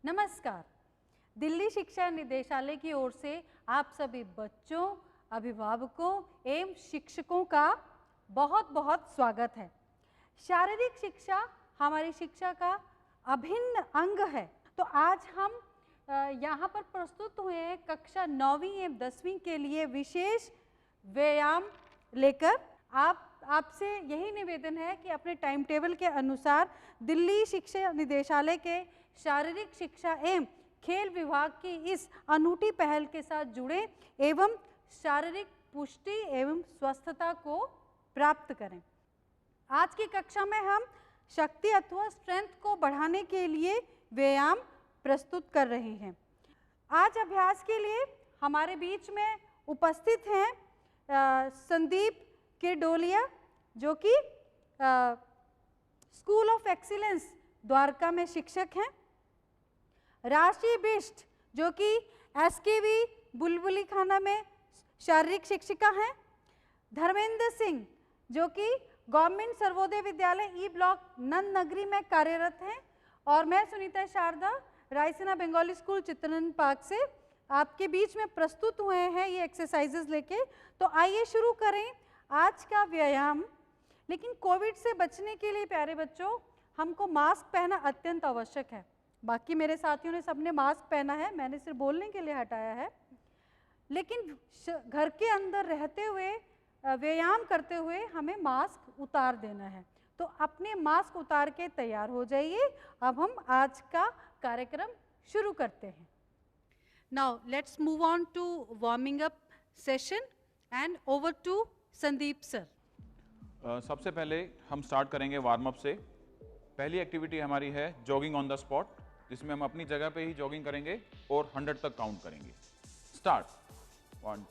नमस्कार। दिल्ली शिक्षा निदेशालय की ओर से आप सभी बच्चों, अभिभावकों एवं शिक्षकों का बहुत बहुत स्वागत है। शारीरिक शिक्षा हमारी शिक्षा का अभिन्न अंग है। तो आज हम यहाँ पर प्रस्तुत हुए हैं कक्षा 9वीं एवं 10वीं के लिए विशेष व्यायाम लेकर। आपसे यही निवेदन है कि अपने टाइम टेबल के अनुसार दिल्ली शिक्षा निदेशालय के शारीरिक शिक्षा एवं खेल विभाग की इस अनूठी पहल के साथ जुड़े एवं शारीरिक पुष्टि एवं स्वस्थता को प्राप्त करें। आज की कक्षा में हम शक्ति अथवा स्ट्रेंथ को बढ़ाने के लिए व्यायाम प्रस्तुत कर रहे हैं। आज अभ्यास के लिए हमारे बीच में उपस्थित हैं संदीप केडोलिया, जो कि स्कूल ऑफ एक्सीलेंस द्वारका में शिक्षक हैं। राशि बिष्ट, जो कि एसकेवी बुलबुली खाना में शारीरिक शिक्षिका हैं। धर्मेंद्र सिंह, जो कि government Sarvodaya Vidyalaya E block नंद नगरी में कार्यरत हैं। और मैं सुनीता शारदा, रायसीना बंगाली स्कूल चित्तरंजन पार्क से आपके बीच में प्रस्तुत हुए हैं ये एक्सरसाइजेस लेके। तो आइए शुरू करें आज का व्यायाम। लेकिन कोविड से बचने के लिए प्यारे बच्चों, हमको मास्क पहनना अत्यंत आवश्यक है। बाकी मेरे साथियों ने सबने मास्क पहना है, मैंने सिर्फ बोलने के लिए हटाया है। लेकिन घर के अंदर रहते हुए व्यायाम करते हुए हमें मास्क उतार देना है। तो अपने मास्क उतार के तैयार हो जाइए। अब हम आज का कार्यक्रम शुरू करते हैं। Now let's move on to warming up session and over to Sandeep sir. सबसे पहले हम स्टार्ट करेंगे वार्म अप से। पहली एक्टिविटी हमारी है जॉगिंग ऑन द स्पॉट, जिसमें हम अपनी जगह पे ही जॉगिंग करेंगे और 100 तक काउंट करेंगे। Start 1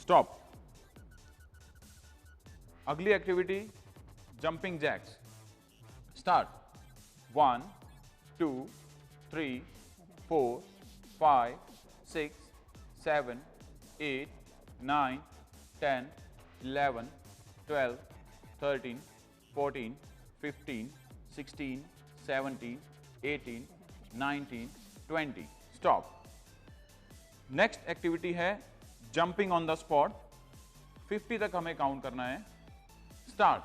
stop. अगली activity jumping jacks. Start 1 2 3 4 5 6 7 8 9 10 11 12 13 14 15 16 17 18 19 20। Stop. Next activity है जंपिंग ऑन द स्पॉट। 50 तक हमें काउंट करना है। Start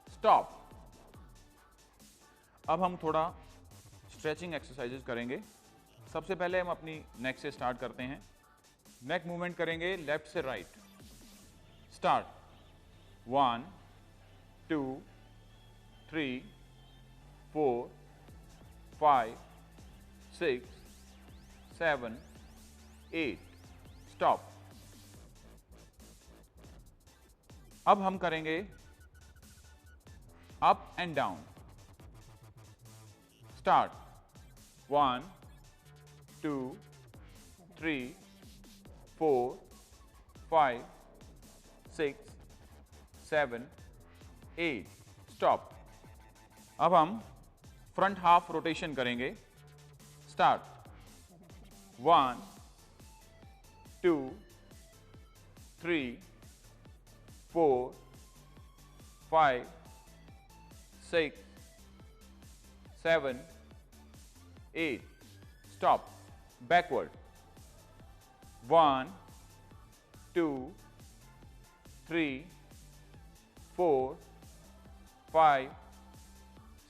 'stop. अब हम थोड़ा स्ट्रेचिंग एक्सरसाइजेस करेंगे। सबसे पहले हम अपनी नेक से स्टार्ट करते हैं। नेक मूवमेंट करेंगे लेफ्ट से राइट। स्टार्ट 1 2 3 4 5 6 7 8। स्टॉप। अब हम करेंगे up and down. Start 1 2 3 4 5 6 7 8। Stop. अब हम फ्रंट हाफ रोटेशन करेंगे। स्टार्ट 1 2 3 4 5 6 7 8। स्टॉप। बैकवर्ड 1 2 3 4 5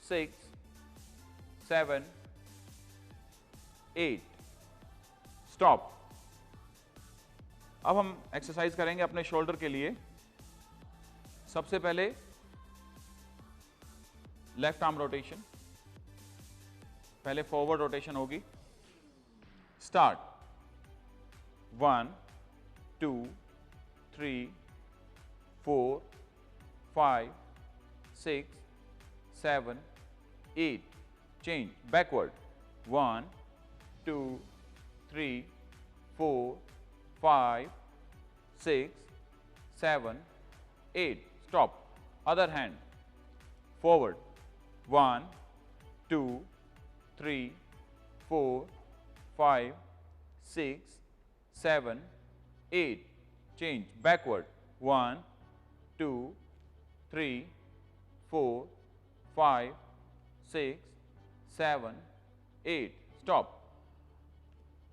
6 7 8। स्टॉप। अब हम एक्सरसाइज करेंगे अपने शोल्डर के लिए। सबसे पहले लेफ्ट आर्म रोटेशन, पहले फॉरवर्ड रोटेशन होगी। Start 1 2 3 4 5 6 7 8 change backward 1 2 3 4 5 6 7 8 stop other hand forward 1 2 3 4 5 6 7 8 change backward 1 2 3 4 5 6 7 8 stop।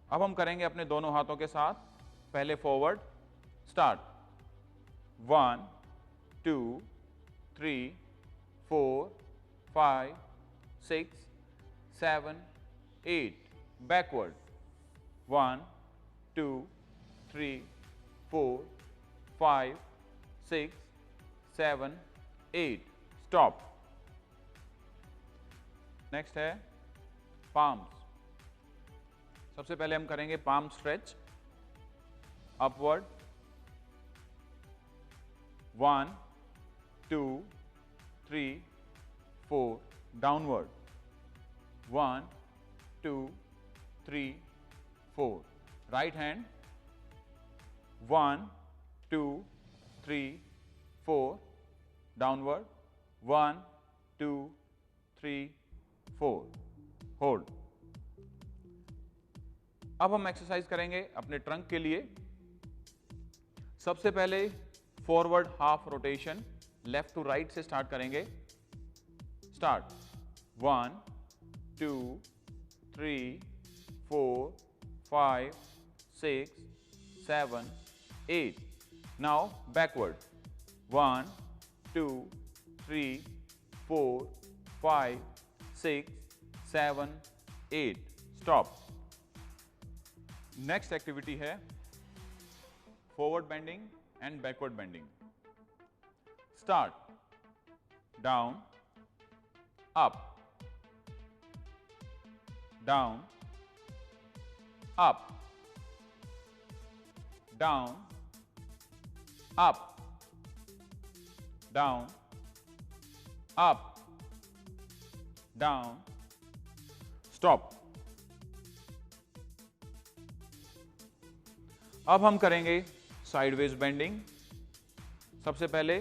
अब हम करेंगे अपने दोनों हाथों के साथ, पहले forward start 1 2 3 4 5 6 7 8 backward 1 2 3 4 5 6 7 8 stop। Next है पाम्स। सबसे पहले हम करेंगे palm stretch upward 1 2 3 4 downward 1 2 3 4 right hand 1 2 3 4 downward 1 2 3 4 hold. अब हम एक्सरसाइज करेंगे अपने ट्रंक के लिए। सबसे पहले forward half rotation left to right से स्टार्ट करेंगे। Start 1 2 3 4 5 6 7 8 now backward 1 2 3 4 5 6 7 8 stop. Next activity है forward bending and backward bending. Start down up down up down up down up down stop. अब हम करेंगे साइडवेज बेंडिंग। सबसे पहले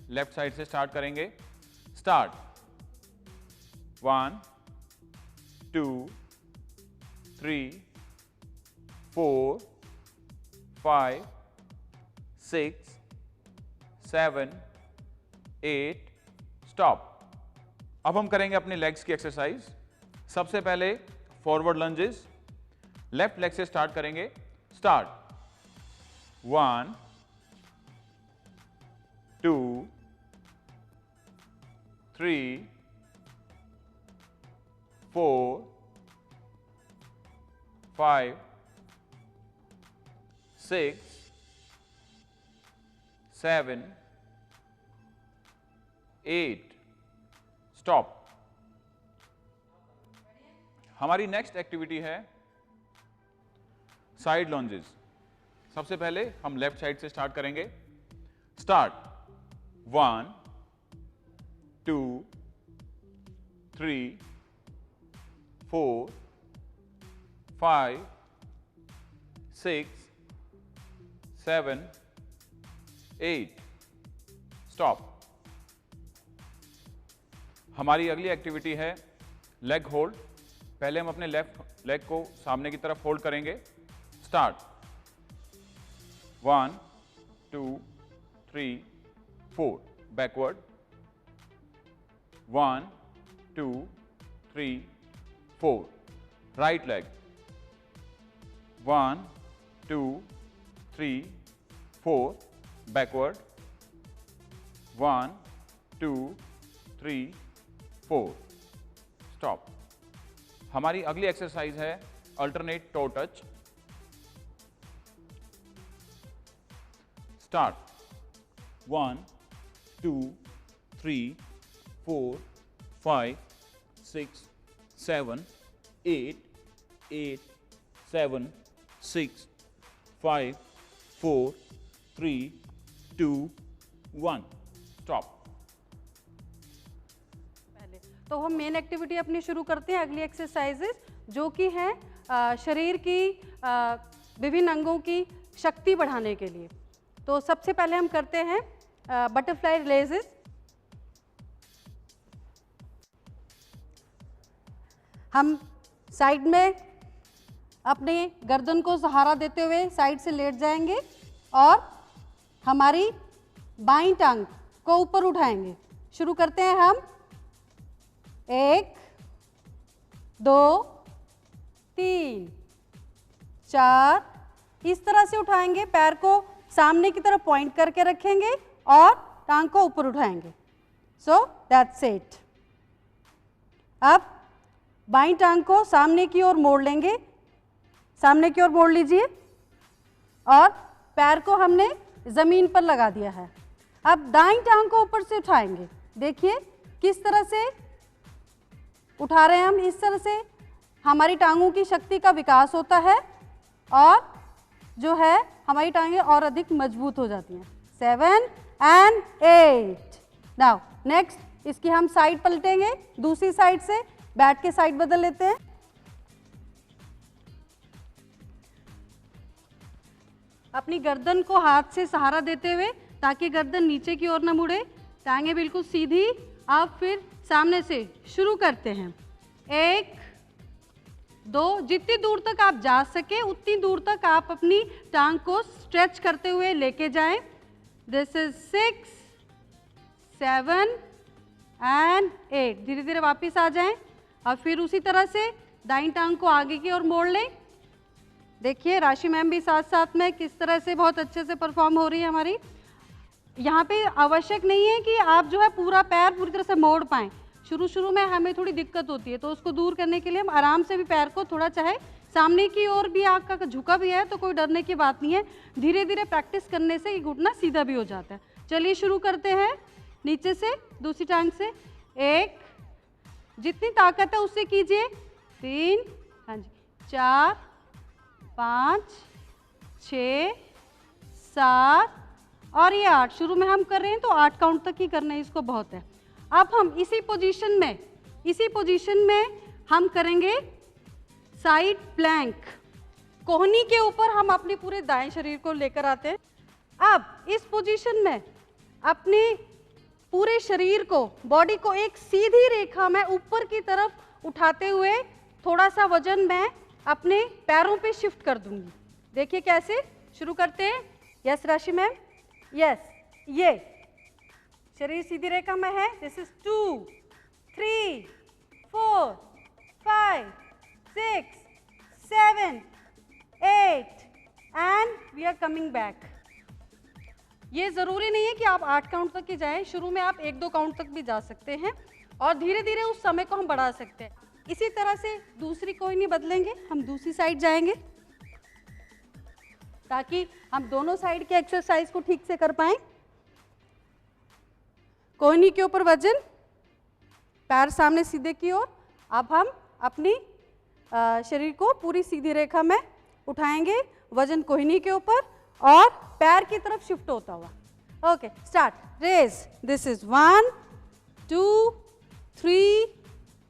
left side से start करेंगे। Start 1 2 3 4 5 6 7 8 stop. अब हम करेंगे अपने लेग्स की एक्सरसाइज। सबसे पहले फॉरवर्ड लंजेस लेफ्ट लेग से स्टार्ट करेंगे। Start 1 2 3 4 5 6 7 8 stop. हमारी नेक्स्ट एक्टिविटी है साइड लॉन्जेस। सबसे पहले हम लेफ्ट साइड से स्टार्ट करेंगे। Start 1 2 3 4 5 6 7 8 stop. हमारी अगली एक्टिविटी है लेग होल्ड। पहले हम अपने लेफ्ट लेग को सामने की तरफ होल्ड करेंगे। Start 1 2 3 4 backward 1 2 3 4 right leg 1 2 3 4 backward 1 2 3 4 stop. हमारी अगली एक्सरसाइज है alternate to touch. Start 1 2, 3, 4, 5, 6, 7, 8, 8, 7, 6, 5, 4, 3, 2, 1. Stop. तो हम मेन एक्टिविटी अपनी शुरू करते हैं, अगली एक्सरसाइजेस जो कि है शरीर की विभिन्न अंगों की शक्ति बढ़ाने के लिए। तो सबसे पहले हम करते हैं बटरफ्लाई रिलेजेस। हम साइड में अपने गर्दन को सहारा देते हुए साइड से लेट जाएंगे और हमारी बाईं टांग को ऊपर उठाएंगे। शुरू करते हैं हम, 1, 2, 3, 4, इस तरह से उठाएंगे। पैर को सामने की तरफ पॉइंट करके रखेंगे और टांग को ऊपर उठाएंगे। So that's it. अब बाईं टांग को सामने की ओर मोड़ लेंगे, सामने की ओर मोड़ लीजिए और पैर को हमने जमीन पर लगा दिया है। अब दाईं टांग को ऊपर से उठाएंगे। देखिए किस तरह से उठा रहे हैं हम। इस तरह से हमारी टांगों की शक्ति का विकास होता है और जो है हमारी टांगें और अधिक मजबूत हो जाती हैं। 7 and 8। नाउ नेक्स्ट इसकी हम साइड पलटेंगे, दूसरी साइड से बैठ के साइड बदल लेते हैं। अपनी गर्दन को हाथ से सहारा देते हुए ताकि गर्दन नीचे की ओर न मुड़े, टांगें बिल्कुल सीधी। आप फिर सामने से शुरू करते हैं, 1, 2, जितनी दूर तक आप जा सके उतनी दूर तक आप अपनी टांग को स्ट्रेच करते हुए लेके जाएं। This is 6, 7 and 8। धीरे धीरे वापस आ जाएं और फिर उसी तरह से दाईं टांग को आगे की ओर मोड़ लें। देखिए राशि मैम भी साथ साथ में किस तरह से बहुत अच्छे से परफॉर्म हो रही है हमारी। यहाँ पे आवश्यक नहीं है कि आप जो है पूरा पैर पूरी तरह से मोड़ पाएं। शुरू में हमें थोड़ी दिक्कत होती है, तो उसको दूर करने के लिए हम आराम से भी पैर को थोड़ा, चाहे सामने की ओर भी आग का झुका भी है तो कोई डरने की बात नहीं है। धीरे धीरे प्रैक्टिस करने से ये घुटना सीधा भी हो जाता है। चलिए शुरू करते हैं नीचे से, दूसरी टांग से। 1, जितनी ताकत है उससे कीजिए। 3, हाँ जी, 4, 5, 6, 7 और ये 8। शुरू में हम कर रहे हैं तो 8 काउंट तक ही करना है, इसको बहुत है। अब हम इसी पोजीशन में हम करेंगे साइड प्लैंक। कोहनी के ऊपर हम अपने पूरे दाएं शरीर को लेकर आते हैं। अब इस पोजीशन में अपने पूरे शरीर को, बॉडी को एक सीधी रेखा में ऊपर की तरफ उठाते हुए थोड़ा सा वजन मैं अपने पैरों पे शिफ्ट कर दूंगी। देखिए कैसे, शुरू करते हैं। यस राशि मैम, यस, ये शरीर सीधी रेखा में है। This is 2, 3, 4, 5, 6, 7, 8 and we are coming back. ये जरूरी नहीं है कि आप 8 काउंट तक ही जाएं, शुरू में आप 1-2 काउंट तक भी जा सकते हैं और धीरे धीरे उस समय को हम बढ़ा सकते हैं। इसी तरह से दूसरी कोई नहीं बदलेंगे, हम दूसरी साइड जाएंगे ताकि हम दोनों साइड के एक्सरसाइज को ठीक से कर पाएं। कोहनी के ऊपर वजन, पैर सामने सीधे की ओर। अब हम अपनी शरीर को पूरी सीधी रेखा में उठाएंगे, वजन कोहनी के ऊपर और पैर की तरफ शिफ्ट होता हुआ। Okay, start. Raise. This is 1, 2, 3,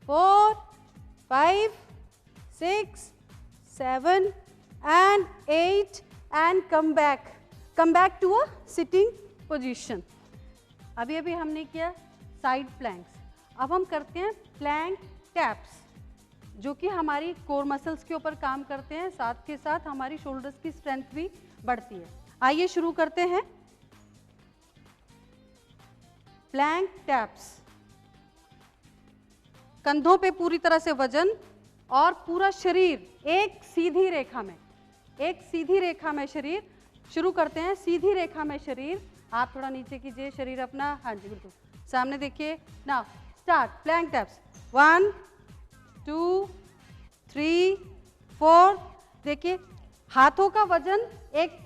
4, 5, 6, 7 and 8 and come back to a sitting position। अभी हमने किया साइड प्लैंक्स। अब हम करते हैं प्लैंक टैप्स, जो कि हमारी कोर मसल्स के ऊपर काम करते हैं, साथ के साथ हमारी शोल्डर्स की स्ट्रेंथ भी बढ़ती है। आइए शुरू करते हैं प्लैंक टैप्स। कंधों पे पूरी तरह से वजन और पूरा शरीर एक सीधी रेखा में शरीर। शुरू करते हैं सीधी रेखा में शरीर। आप थोड़ा नीचे कीजिए शरीर अपना, हाँ जी बिल्कुल सामने देखिए। Now start plank taps. 1, 2, 3, 4। देखिए हाथों का वजन एक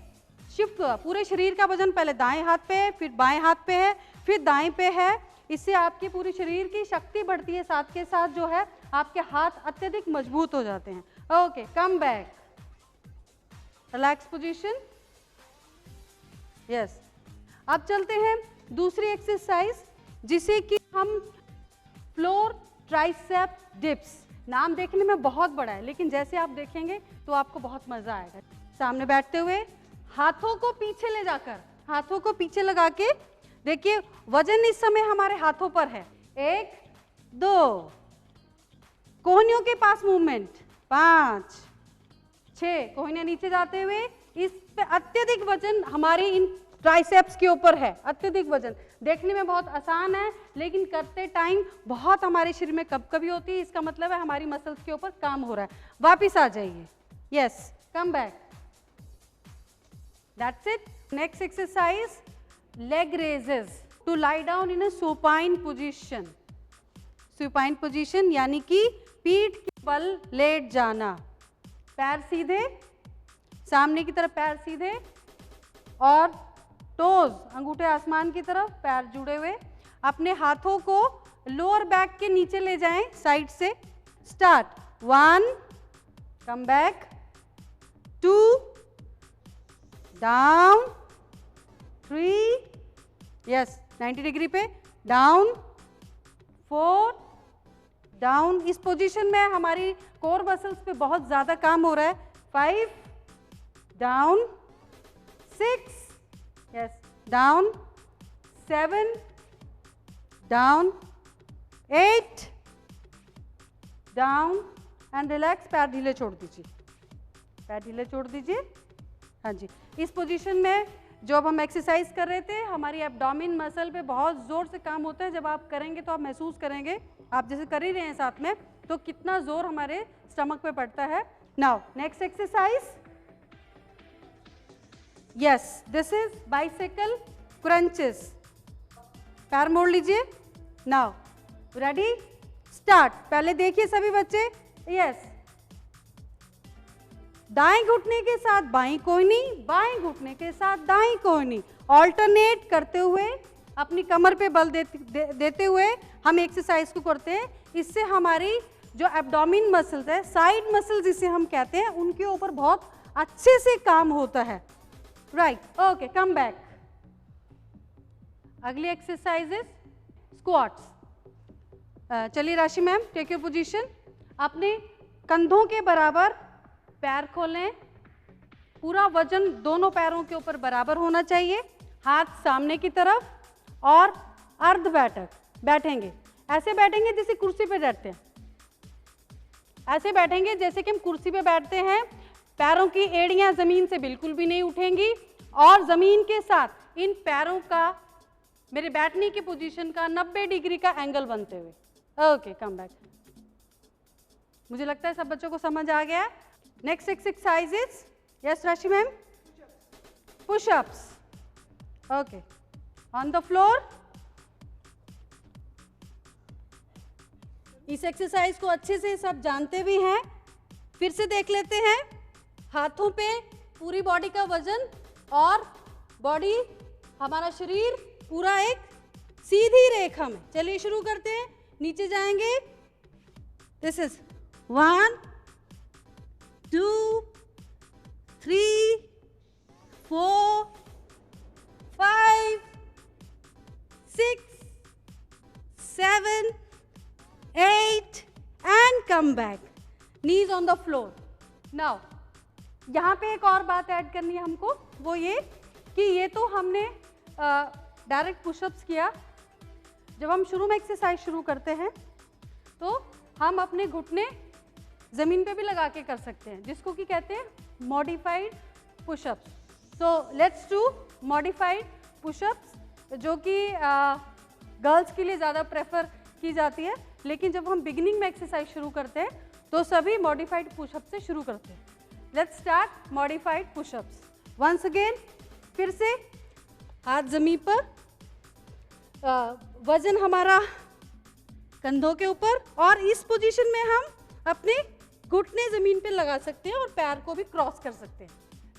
शिफ्ट हुआ, पूरे शरीर का वजन पहले दाएं हाथ पे है, फिर बाएं हाथ पे है, फिर दाएं पे है, इससे आपके पूरे शरीर की शक्ति बढ़ती है, साथ के साथ जो है आपके हाथ अत्यधिक मजबूत हो जाते हैं। Okay, come back, relax position. Yes, अब चलते हैं दूसरी एक्सरसाइज जिसे कि हम फ्लोर ट्राइसेप डिप्स। नाम देखने में बहुत बड़ा है लेकिन जैसे आप देखेंगे तो आपको बहुत मजा आएगा। सामने बैठते हुए हाथों को पीछे ले जाकर, हाथों को पीछे लगा के देखिए, वजन इस समय हमारे हाथों पर है। 1 2, कोहनियों के पास मूवमेंट, 5 6, कोहनियां नीचे जाते हुए, इस पे अत्यधिक वजन हमारे इन ट्राइसेप्स के ऊपर है, अत्यधिक वजन। देखने में बहुत आसान है लेकिन करते टाइम बहुत हमारे शरीर में कभी होती है, इसका मतलब है हमारी मसल्स के ऊपर काम हो रहा है। वापिस आ जाइए, yes, come back, that's it. Next exercise, leg raises to lie down in a supine position। supine position यानी कि पीठ के बल लेट जाना, पैर सीधे, सामने की तरफ पैर सीधे और टोज, अंगूठे आसमान की तरफ, पैर जुड़े हुए। अपने हाथों को लोअर बैक के नीचे ले जाएं साइड से। Start, 1, come back, 2, down, 3, yes, 90 degree पे, डाउन, 4, डाउन। इस पोजीशन में हमारी कोर मसल्स पे बहुत ज़्यादा काम हो रहा है। 5, down, 6, yes, down, 7, down, 8, down and relax. पैर ढीले छोड़ दीजिए, पैर ढीले छोड़ दीजिए। हाँ जी, इस पोजीशन में जब हम एक्सरसाइज कर रहे थे हमारी एब्डोमेन मसल पे बहुत ज़ोर से काम होता है। जब आप करेंगे तो आप महसूस करेंगे, आप जैसे कर ही रहे हैं साथ में, तो कितना जोर हमारे स्टमक पे पड़ता है। Now next exercise, yes, this is bicycle crunches. पैर मोड़ लीजिए। Now ready, start. पहले देखिए सभी बच्चे, यस, दाएं घुटने के साथ बाईं कोहनी, बाएं घुटने के साथ दाईं कोहनी, ऑल्टरनेट करते हुए अपनी कमर पे बल देते हुए हम एक्सरसाइज को करते हैं। इससे हमारी जो एब्डोमेन मसल्स है, साइड मसल्स जिसे हम कहते हैं, उनके ऊपर बहुत अच्छे से काम होता है। Right, okay, come back. अगली एक्सरसाइज इज स्क्वाट्स। चलिए राशि मैम, टेक योर पोजीशन। अपने कंधों के बराबर पैर खोलें, पूरा वजन दोनों पैरों के ऊपर बराबर होना चाहिए। हाथ सामने की तरफ और अर्ध बैठक बैठेंगे। ऐसे बैठेंगे जैसे कुर्सी पे बैठते हैं, ऐसे बैठेंगे जैसे कि हम कुर्सी पे बैठते हैं। पैरों की एड़ियां जमीन से बिल्कुल भी नहीं उठेंगी और जमीन के साथ इन पैरों का, मेरे बैठने की पोजीशन का 90 डिग्री का एंगल बनते हुए। Okay, come back. मुझे लगता है सब बच्चों को समझ आ गया। नेक्स्ट एक्सरसाइज इज, यस राशि ma'am, pushups. Okay, on the floor. इस एक्सरसाइज को अच्छे से सब जानते भी हैं, फिर से देख लेते हैं। हाथों पे पूरी बॉडी का वजन और बॉडी, हमारा शरीर पूरा एक सीधी रेखा में। चलिए शुरू करते हैं, नीचे जाएंगे। This is 1 2 3 4 5 6 7 8 and come back, knees on the floor. Now यहाँ पे एक और बात ऐड करनी है हमको, वो ये कि ये तो हमने डायरेक्ट पुशअप्स किया। जब हम शुरू में एक्सरसाइज शुरू करते हैं तो हम अपने घुटने ज़मीन पे भी लगा के कर सकते हैं, जिसको कि कहते हैं modified pushups. So let's do modified pushups, जो कि गर्ल्स के लिए ज़्यादा प्रेफर की जाती है, लेकिन जब हम बिगिनिंग में एक्सरसाइज शुरू करते हैं तो सभी मॉडिफाइड पुशअप से शुरू करते हैं। Let's start modified pushups. Once again, फिर से हाथ ज़मीन पर, वजन हमारा कंधों के ऊपर, और इस पोजीशन में हम अपने घुटने ज़मीन पे लगा सकते हैं और पैर को भी क्रॉस कर सकते हैं।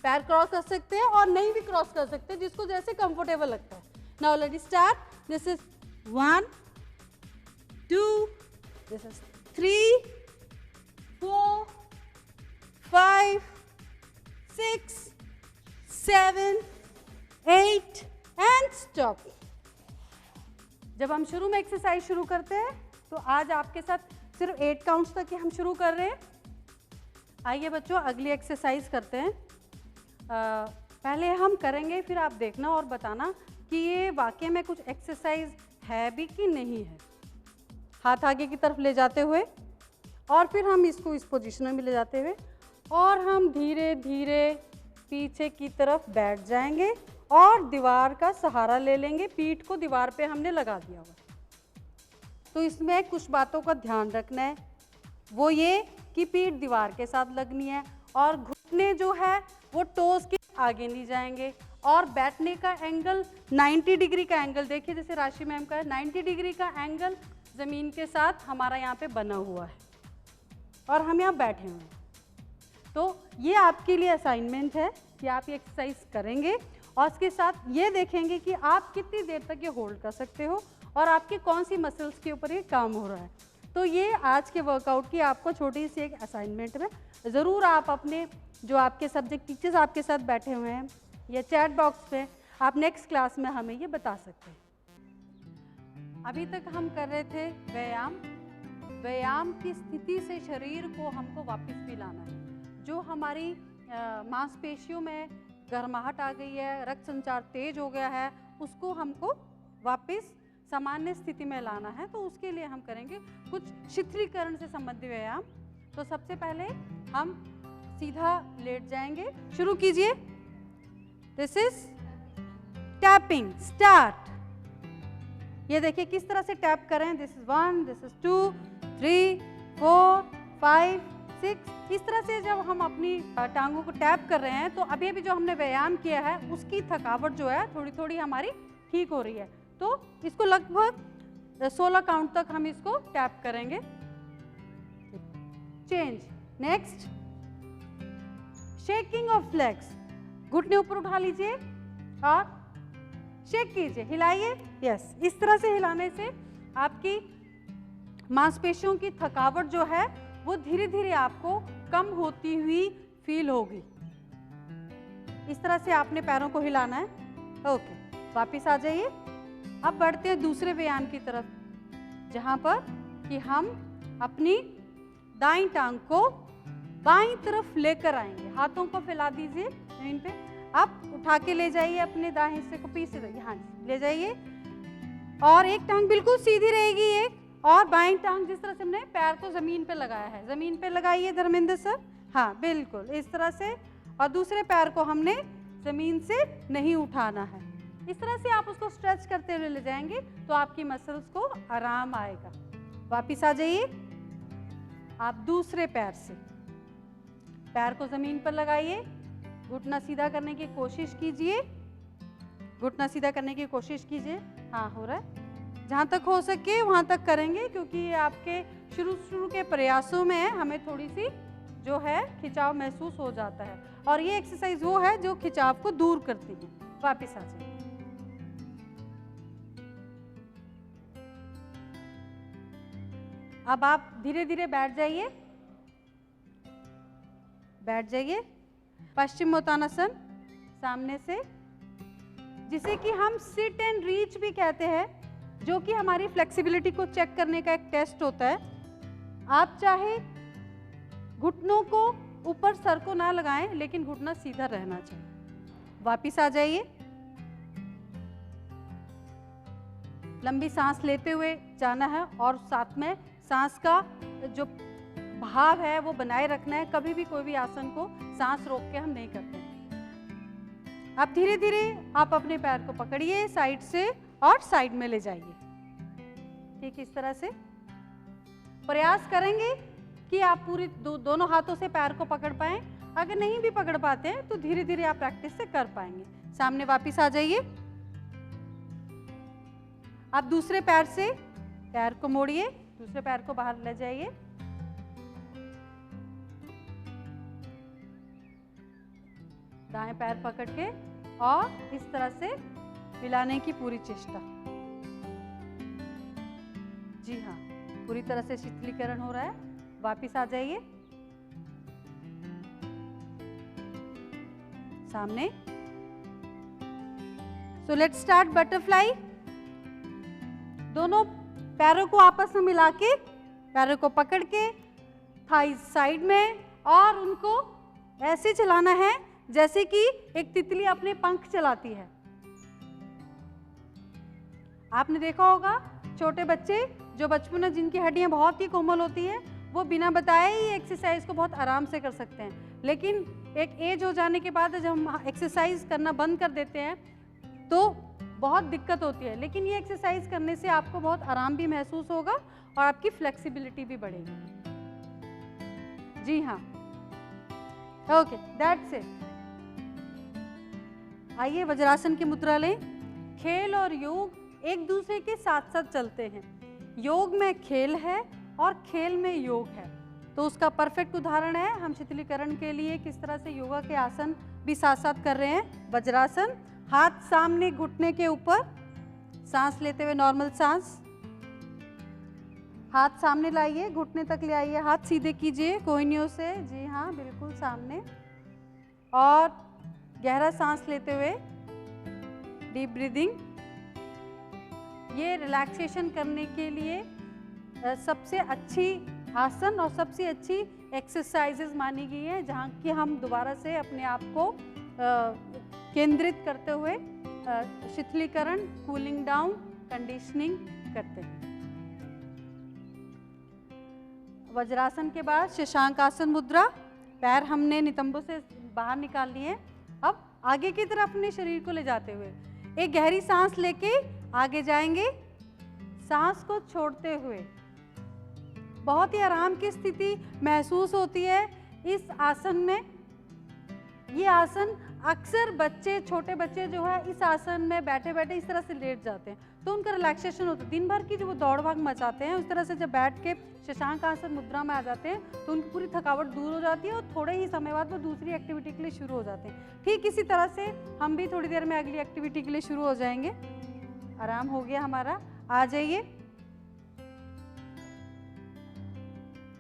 पैर क्रॉस कर सकते हैं और नहीं भी क्रॉस कर सकते हैं, जिसको जैसे कंफर्टेबल लगता है। Now let's start This is 1, 2, this is 3, 4, 5, 6, 7, 8 and stop. जब हम शुरू में एक्सरसाइज शुरू करते हैं तो आज आपके साथ सिर्फ 8 काउंट्स तक ही हम शुरू कर रहे हैं। आइए बच्चों अगली एक्सरसाइज करते हैं। पहले हम करेंगे फिर आप देखना और बताना कि ये वाकई में कुछ एक्सरसाइज है भी कि नहीं है। हाथ आगे की तरफ ले जाते हुए और फिर हम इसको इस पोजीशन में ले जाते हुए और हम धीरे धीरे पीछे की तरफ बैठ जाएंगे और दीवार का सहारा ले लेंगे। पीठ को दीवार पे हमने लगा दिया हुआ। तो इसमें कुछ बातों का ध्यान रखना है, वो ये कि पीठ दीवार के साथ लगनी है और घुटने जो है वो टोस के आगे नहीं जाएंगे और बैठने का एंगल 90 डिग्री का एंगल देखिए, जैसे राशि मैम का 90 डिग्री का एंगल ज़मीन के साथ हमारा यहाँ पे बना हुआ है और हम यहाँ बैठे हुए हैं। तो ये आपके लिए असाइनमेंट है कि आप ये एक्सरसाइज करेंगे और इसके साथ ये देखेंगे कि आप कितनी देर तक ये होल्ड कर सकते हो और आपकी कौन सी मसल्स के ऊपर ये काम हो रहा है। तो ये आज के वर्कआउट की आपको छोटी सी एक असाइनमेंट में ज़रूर आप अपने जो आपके सब्जेक्ट टीचर्स आपके साथ बैठे हुए हैं या चैट बॉक्स पे आप नेक्स्ट क्लास में हमें ये बता सकते हैं। अभी तक हम कर रहे थे व्यायाम की स्थिति से शरीर को हमको वापस भी लाना है। जो हमारी मांसपेशियों में गर्माहट आ गई है, रक्त संचार तेज हो गया है, उसको हमको वापस सामान्य स्थिति में लाना है। तो उसके लिए हम करेंगे कुछ शिथिलीकरण से संबंधित व्यायाम। तो सबसे पहले हम सीधा लेट जाएंगे। शुरू कीजिए। This is tapping start. ये देखिए किस तरह से टैप करें। This is 1, this is 2, 3, 4, 5, 6। इस तरह से जब हम अपनी टांगों को टैप कर रहे हैं तो अभी अभी जो हमने व्यायाम किया है उसकी थकावट जो है थोड़ी थोड़ी हमारी ठीक हो रही है। तो इसको लगभग 16 काउंट तक हम इसको टैप करेंगे। Change. Next shaking of legs. घुटने ऊपर उठा लीजिए और शेक कीजिए, हिलाइए। यस, इस तरह से हिलाने से आपकी मांसपेशियों की थकावट जो है वो धीरे धीरे आपको कम होती हुई फील होगी। इस तरह से आपने पैरों को हिलाना है। ओके, वापिस आ जाइए। अब बढ़ते हैं दूसरे व्यायाम की तरफ, जहां पर कि हम अपनी दाईं टांग को बाईं तरफ लेकर आएंगे। हाथों को फैला दीजिए जमीन पे। आप उठा के ले जाइए अपने दाएं हिस्से को पीछे से, हाँ ले जाइए और एक टांग बिल्कुल सीधी रहेगी एक, और बाईं टांग जिस तरह से हमने पैर को जमीन पे लगाया है, जमीन पे लगाइए धर्मेंद्र सर। हाँ बिल्कुल इस तरह से, और दूसरे पैर को हमने जमीन से नहीं उठाना है। इस तरह से आप उसको स्ट्रेच करते हुए ले जाएंगे तो आपकी मसल्स को आराम आएगा। वापिस आ जाइए। आप दूसरे पैर से पैर को जमीन पर लगाइए, घुटना सीधा करने की कोशिश कीजिए, घुटना सीधा करने की कोशिश कीजिए। हाँ हो रहा है, जहाँ तक हो सके वहाँ तक करेंगे, क्योंकि ये आपके शुरू के प्रयासों में हमें थोड़ी सी जो है खिंचाव महसूस हो जाता है, और ये एक्सरसाइज वो है जो खिंचाव को दूर करती है। वापिस आ जाइए। अब आप धीरे धीरे बैठ जाइए, बैठ जाइए। पश्चिमोत्तानासन सामने से, जिसे कि हम सिट एंड रीच भी कहते हैं, जो कि हमारी फ्लेक्सिबिलिटी को चेक करने का एक टेस्ट होता है। आप चाहे घुटनों को ऊपर सर को ना लगाएं, लेकिन घुटना सीधा रहना चाहिए। वापिस आ जाइए। लंबी सांस लेते हुए जाना है और साथ में सांस का जो भाव है वो बनाए रखना है। कभी भी कोई भी आसन को सांस रोक के हम नहीं करते। आप धीरे धीरे आप अपने पैर को पकड़िए साइड से और साइड में ले जाइए। ठीक इस तरह से प्रयास करेंगे कि आप पूरी दोनों हाथों से पैर को पकड़ पाएं। अगर नहीं भी पकड़ पाते हैं तो धीरे धीरे आप प्रैक्टिस से कर पाएंगे। सामने वापिस आ जाइए। आप दूसरे पैर से पैर को मोड़िए, दूसरे पैर को बाहर ले जाइए। दाएं पैर पकड़ के और इस तरह से हिलाने की पूरी चेष्टा। जी हाँ, पूरी तरह से शिथिलीकरण हो रहा है। वापिस आ जाइए सामने। So let's start butterfly. दोनों पैरों को आपस में मिला के, पैरों को पकड़ के थाइज साइड में, और उनको ऐसे चलाना है जैसे कि एक तितली अपने पंख चलाती है। आपने देखा होगा छोटे बच्चे जो बचपन में जिनकी हड्डियां बहुत ही कोमल होती है, वो बिना बताए ही एक्सरसाइज को बहुत आराम से कर सकते हैं। लेकिन एक एज हो जाने के बाद जब हम एक्सरसाइज करना बंद कर देते हैं तो बहुत दिक्कत होती है। लेकिन ये एक्सरसाइज करने से आपको बहुत आराम भी महसूस होगा और आपकी फ्लेक्सिबिलिटी भी बढ़ेगी। जी हाँ, ओके, दैट्स इट। आइए वज्रासन की मुद्रा लें। खेल और योग एक दूसरे के साथ साथ चलते हैं। योग में खेल है और खेल में योग है, तो उसका परफेक्ट उदाहरण है। हम शिथिलीकरण के लिए किस तरह से योगा के आसन भी साथ साथ कर रहे हैं। वज्रासन, हाथ सामने घुटने के ऊपर, सांस लेते हुए नॉर्मल सांस, हाथ सामने लाइए, घुटने तक ले आइए, हाथ सीधे कीजिए कोहनियों से, जी हाँ बिल्कुल सामने, और गहरा सांस लेते हुए डीप ब्रीदिंग। ये रिलैक्सेशन करने के लिए सबसे अच्छी आसन और सबसे अच्छी एक्सरसाइजेज मानी गई है, जहाँ कि हम दोबारा से अपने आप को केंद्रित करते हुए शिथिलीकरण, कूलिंग डाउन, कंडीशनिंग करते हैं। वज्रासन के बाद शशांक आसन मुद्रा। पैर हमने नितंबों से बाहर निकाल लिए। अब आगे की तरफ अपने शरीर को ले जाते हुए एक गहरी सांस लेके आगे जाएंगे, सांस को छोड़ते हुए। बहुत ही आराम की स्थिति महसूस होती है इस आसन में। ये आसन अक्सर बच्चे, छोटे बच्चे जो है इस आसन में बैठे बैठे इस तरह से लेट जाते हैं, तो उनका रिलैक्सेशन होता है। दिन भर की जो वो दौड़ भाग मचाते हैं, उस तरह से जब बैठ के शशांक आसन मुद्रा में आ जाते हैं तो उनकी पूरी थकावट दूर हो जाती है और थोड़े ही समय बाद वो दूसरी एक्टिविटी के लिए शुरू हो जाते हैं। ठीक इसी तरह से हम भी थोड़ी देर में अगली एक्टिविटी के लिए शुरू हो जाएंगे। आराम हो गया हमारा, आ जाइए।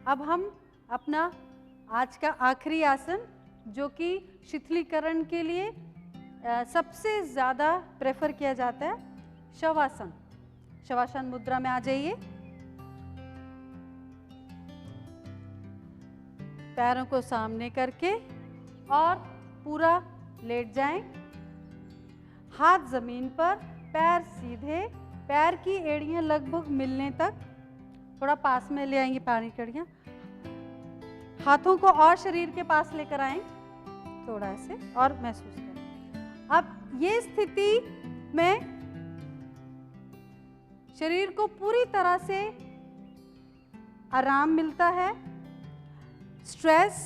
अब हम अपना आज का आखिरी आसन, जो कि शिथिलीकरण के लिए सबसे ज़्यादा प्रेफर किया जाता है, शवासन। शवासन मुद्रा में आ जाइए। पैरों को सामने करके और पूरा लेट जाएं, हाथ जमीन पर, पैर सीधे, पैर की एड़ियां लगभग मिलने तक, थोड़ा पास में ले आएंगे पैर की एड़ियां, हाथों को और शरीर के पास लेकर आएं थोड़ा ऐसे और महसूस करें। अब ये स्थिति में शरीर को पूरी तरह से आराम मिलता है। स्ट्रेस,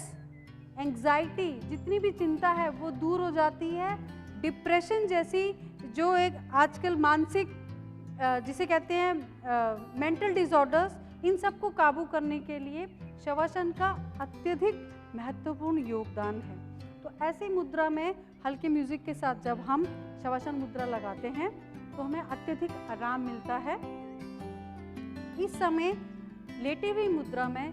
एंग्जाइटी, जितनी भी चिंता है वो दूर हो जाती है। डिप्रेशन जैसी जो एक आजकल मानसिक जिसे कहते हैं मेंटल डिसऑर्डर्स, इन सब को काबू करने के लिए शवासन का अत्यधिक महत्वपूर्ण योगदान है। तो ऐसी मुद्रा में हल्के म्यूजिक के साथ जब हम शवासन मुद्रा लगाते हैं तो हमें अत्यधिक आराम मिलता है। इस समय लेटी हुई मुद्रा में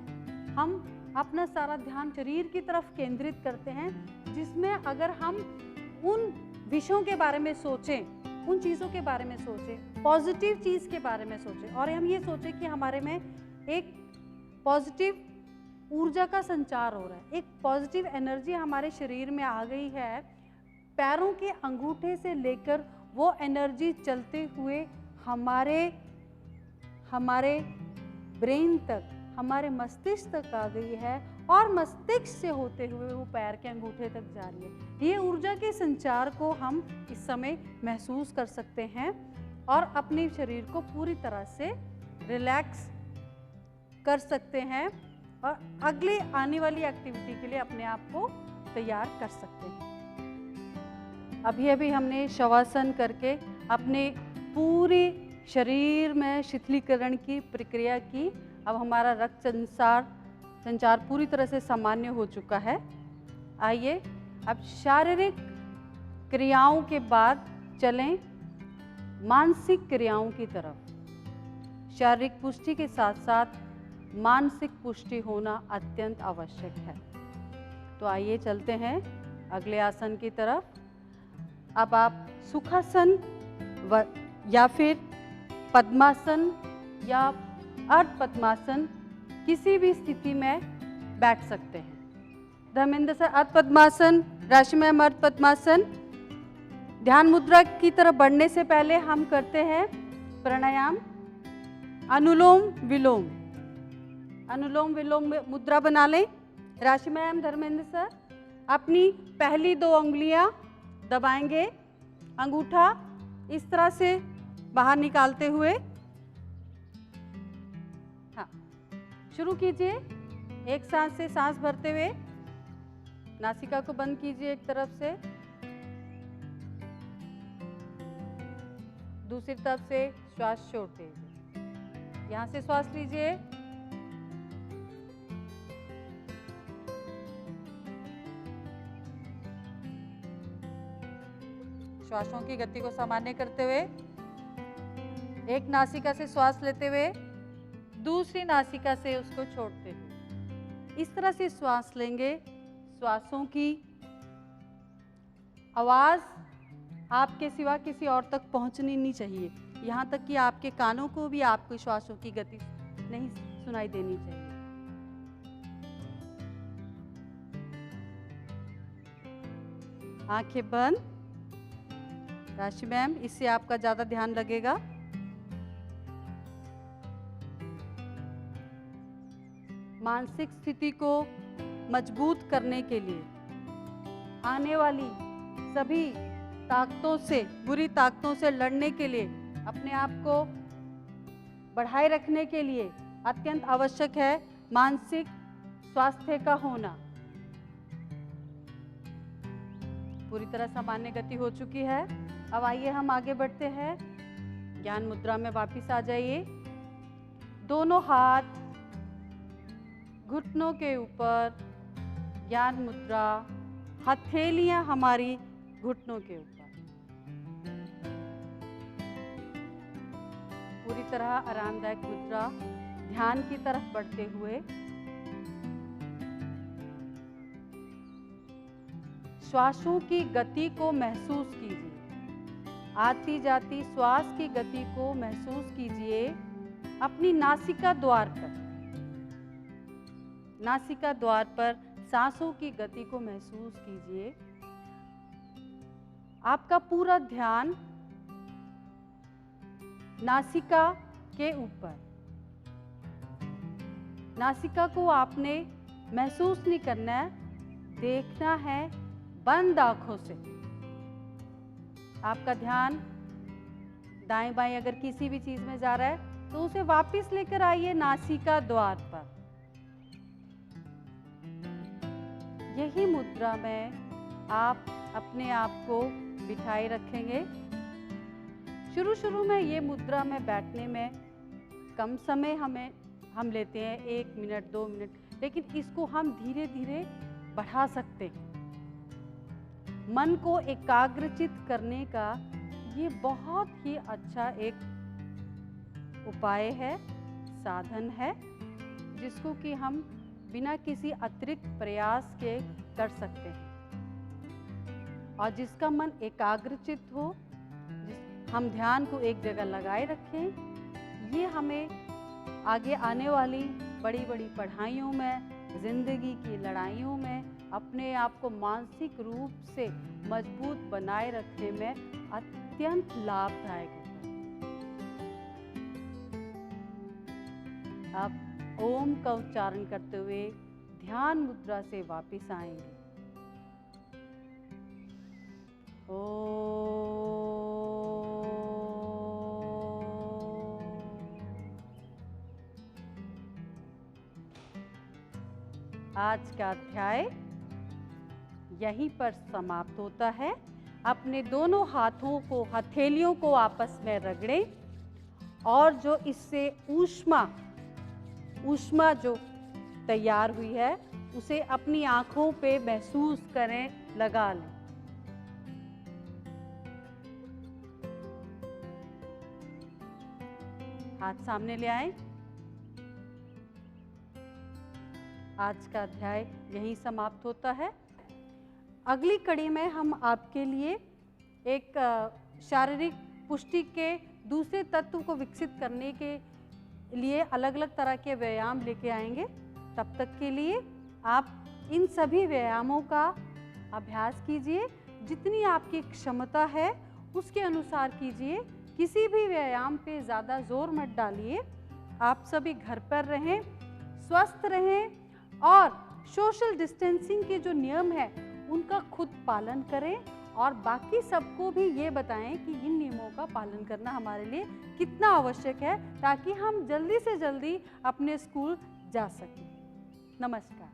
हम अपना सारा ध्यान शरीर की तरफ केंद्रित करते हैं, जिसमें अगर हम उन विषयों के बारे में सोचें, उन चीज़ों के बारे में सोचें, पॉजिटिव चीज़ के बारे में सोचें, और हम ये सोचें कि हमारे में एक पॉजिटिव ऊर्जा का संचार हो रहा है, एक पॉजिटिव एनर्जी हमारे शरीर में आ गई है। पैरों के अंगूठे से लेकर वो एनर्जी चलते हुए हमारे ब्रेन तक, हमारे मस्तिष्क तक आ गई है, और मस्तिष्क से होते हुए वो पैर के अंगूठे तक जा रही है। ये ऊर्जा के संचार को हम इस समय महसूस कर सकते हैं और अपने शरीर को पूरी तरह से रिलैक्स कर सकते हैं और अगली आने वाली एक्टिविटी के लिए अपने आप को तैयार कर सकते हैं। अभी अभी हमने शवासन करके अपने पूरे शरीर में शिथिलीकरण की प्रक्रिया की। अब हमारा रक्त संचार पूरी तरह से सामान्य हो चुका है। आइए अब शारीरिक क्रियाओं के बाद चलें मानसिक क्रियाओं की तरफ। शारीरिक पुष्टि के साथ साथ मानसिक पुष्टि होना अत्यंत आवश्यक है। तो आइए चलते हैं अगले आसन की तरफ। अब आप सुखासन या फिर पद्मासन या अर्ध पद्मासन किसी भी स्थिति में बैठ सकते हैं। धर्मेंद्र सर, अर्ध पद्मासन, राशि मैम अर्ध पद्मासन। ध्यान मुद्रा की तरफ बढ़ने से पहले हम करते हैं प्राणायाम, अनुलोम विलोम। अनुलोम विलोम मुद्रा बना लें। राशि मैम, धर्मेंद्र सर, अपनी पहली 2 उंगलियां दबाएंगे, अंगूठा इस तरह से बाहर निकालते हुए। हाँ, शुरू कीजिए। एक सांस से सांस भरते हुए नासिका को बंद कीजिए एक तरफ से, दूसरी तरफ से श्वास छोड़ते हुए। यहां से श्वास लीजिए, श्वासों की गति को सामान्य करते हुए एक नासिका से श्वास लेते हुए दूसरी नासिका से उसको छोड़ते हुए इस तरह से श्वास लेंगे। श्वासों की आवाज आपके सिवा किसी और तक पहुंचनी नहीं चाहिए, यहाँ तक कि आपके कानों को भी आपको श्वासों की गति नहीं सुनाई देनी चाहिए। आंखें बंद। राशि मैम, इससे आपका ज्यादा ध्यान लगेगा। मानसिक स्थिति को मजबूत करने के लिए, आने वाली सभी ताकतों से, बुरी ताकतों से लड़ने के लिए, अपने आप को बढ़ाए रखने के लिए अत्यंत आवश्यक है मानसिक स्वास्थ्य का होना। पूरी तरह सामान्य गति हो चुकी है। अब आइए हम आगे बढ़ते हैं। ज्ञान मुद्रा में वापस आ जाइए। दोनों हाथ घुटनों के ऊपर, ज्ञान मुद्रा, हथेलियां हमारी घुटनों के ऊपर। पूरी तरह आरामदायक मुद्रा, ध्यान की तरफ बढ़ते हुए श्वासों की गति को महसूस कीजिए। आती जाती श्वास की गति को महसूस कीजिए अपनी नासिका द्वार पर। नासिका द्वार पर सांसों की गति को महसूस कीजिए। आपका पूरा ध्यान नासिका के ऊपर। नासिका को आपने महसूस नहीं करना है, देखना है बंद आंखों से। आपका ध्यान दाएं बाएं अगर किसी भी चीज में जा रहा है तो उसे वापस लेकर आइए नासिका द्वार पर। यही मुद्रा में आप अपने आप को बिठाए रखेंगे। शुरू में ये मुद्रा में बैठने में कम समय हम लेते हैं, 1 मिनट 2 मिनट, लेकिन इसको हम धीरे धीरे बढ़ा सकते हैं। मन को एकाग्रचित करने का ये बहुत ही अच्छा एक उपाय है, साधन है, जिसको कि हम बिना किसी अतिरिक्त प्रयास के कर सकते हैं। और जिसका मन एकाग्रचित हो, हम ध्यान को एक जगह लगाए रखें, ये हमें आगे आने वाली बड़ी बड़ी पढ़ाइयों में, जिंदगी की लड़ाइयों में अपने आप को मानसिक रूप से मजबूत बनाए रखने में अत्यंत लाभदायक होता है। अब ओम का उच्चारण करते हुए ध्यान मुद्रा से वापस आएंगे। आज का अध्याय यहीं पर समाप्त होता है। अपने दोनों हाथों को, हथेलियों को आपस में रगड़ें और जो इससे ऊष्मा जो तैयार हुई है उसे अपनी आंखों पे महसूस करें, लगा लें। हाथ सामने ले आए। आज का अध्याय यहीं समाप्त होता है। अगली कड़ी में हम आपके लिए एक शारीरिक पुष्टि के दूसरे तत्व को विकसित करने के लिए अलग अलग तरह के व्यायाम लेके आएंगे। तब तक के लिए आप इन सभी व्यायामों का अभ्यास कीजिए, जितनी आपकी क्षमता है उसके अनुसार कीजिए। किसी भी व्यायाम पे ज़्यादा जोर मत डालिए। आप सभी घर पर रहें, स्वस्थ रहें और सोशल डिस्टेंसिंग के जो नियम है उनका खुद पालन करें और बाकी सबको भी ये बताएं कि इन नियमों का पालन करना हमारे लिए कितना आवश्यक है, ताकि हम जल्दी से जल्दी अपने स्कूल जा सकें। नमस्कार।